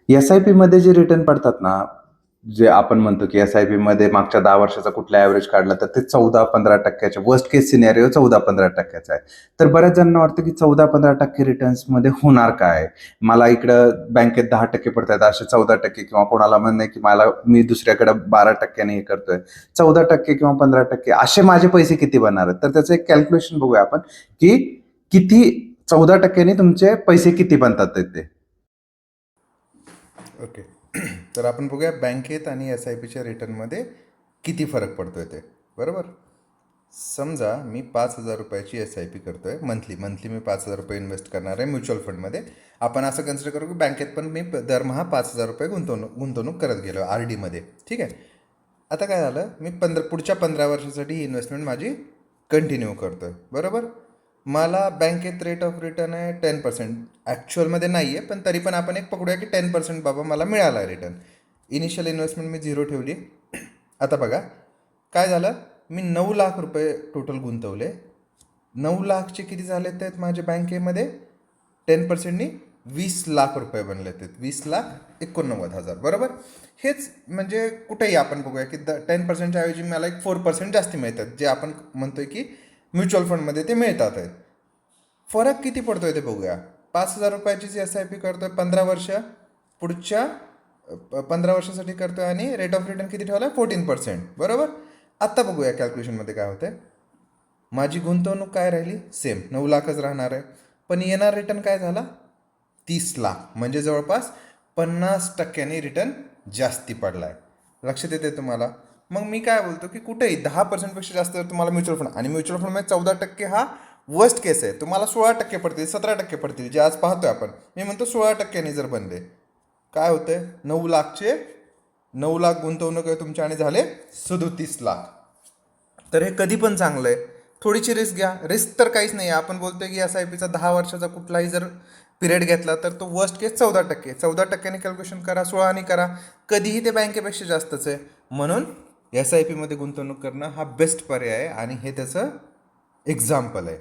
SIP मध्ये जे return पडतात ना, जे आपण म्हणतो की एस-आय-पी मध्ये मागच्या 10 वर्षाचा कुठला ॲव्हरेज काढला तर ते 14-15% वर्स्ट केस सिनेरिओ 14-15% आहे. तर बऱ्याच जणांना वाटतं की 14-15% रिटर्न्समध्ये होणार काय? मला इकडं बँकेत 10% पडतायत, असे 14% किंवा कोणाला म्हणणं आहे की मी दुसऱ्याकडे 12% हे करतोय. 14% किंवा 15% असे माझे पैसे किती बनणार आहेत? तर त्याचं एक कॅल्क्युलेशन बघूया आपण, की किती 14% तुमचे पैसे किती बनतात ते. ओके. तर आपण बघूया बँकेत आणि SIPच्या रिटर्नमध्ये किती फरक पडतोय ते. बरोबर. समजा मी 5,000 रुपयाची SIP करतोय मंथली मी 5,000 रुपये इन्व्हेस्ट करणार आहे म्युच्युअल फंडमध्ये. आपण असं कन्सिडर करू की बँकेत पण मी दरमहा 5,000 रुपये गुंतवणूक करत गेलो RDमध्ये. ठीक आहे. आता काय झालं, मी पुढच्या 15 वर्षासाठी ही इन्व्हेस्टमेंट माझी कंटिन्यू करतोय. बरोबर. मला बँकेत रेट ऑफ रिटर्न आहे 10%. ॲक्च्युअलमध्ये नाही आहे, पण तरी पण आपण एक पकडूया की 10% बाबा मला मिळाला आहे रिटर्न. इनिशियल इन्व्हेस्टमेंट मी 0 ठेवली. आता बघा काय झालं, मी 9 लाख रुपये टोटल गुंतवले. 9 लाखचे किती झाले आहेत माझ्या बँकेमध्ये? 10%नी 20 लाख रुपये बनले आहेत. 20,89,000. बरोबर. हेच म्हणजे कुठेही आपण बघूया की 10%च्या ऐवजी मला एक 4% जास्त मिळतात, जे आपण म्हणतोय की म्युच्युअल फंडमध्ये ते मिळतात आहेत. फरक किती पडतोय ते बघूया. 5,000 रुपयाची SIP करतोय 15 वर्ष, पुढच्या 15 वर्षासाठी करतोय आणि रेट ऑफ रिटर्न किती ठेवला? 14%. बरोबर. आत्ता बघूया कॅल्क्युलेशनमध्ये काय होतंय. माझी गुंतवणूक काय राहिली? सेम 9 लाखच राहणार आहे, पण येणार रिटर्न काय झाला? 30 लाख. म्हणजे जवळपास 50%नी रिटर्न जास्ती पडला आहे. लक्षात येते तुम्हाला? मग मी काय बोलतो की कुठेही 10%पेक्षा जास्त जर तुम्हाला म्युच्युअल फंड, आणि म्युच्युअल फंडमध्ये 14% हा वर्स्ट केस आहे. तुम्हाला 16% पडतील, 17% पडतील, जे आज पाहतोय आपण. मी म्हणतो 16%नी जर बनले काय होतंय, 9 लाख गुंतवणूक आहे तुमच्या आणि झाले 37 लाख. तर हे कधी पण चांगलं आहे. थोडीशी रिस्क घ्या. रिस्क तर काहीच नाही आहे. आपण बोलतोय की SIPचा 10 वर्षाचा कुठलाही जर पिरियड घेतला तर तो वर्स्ट केस 14%. 14%ने कॅल्क्युलेशन करा, 16ने करा, कधीही ते बँकेपेक्षा जास्तच आहे. म्हणून SIPमध्ये गुंतवणूक करणं हा बेस्ट पर्याय आहे आणि हे त्याचं एक्झाम्पल आहे.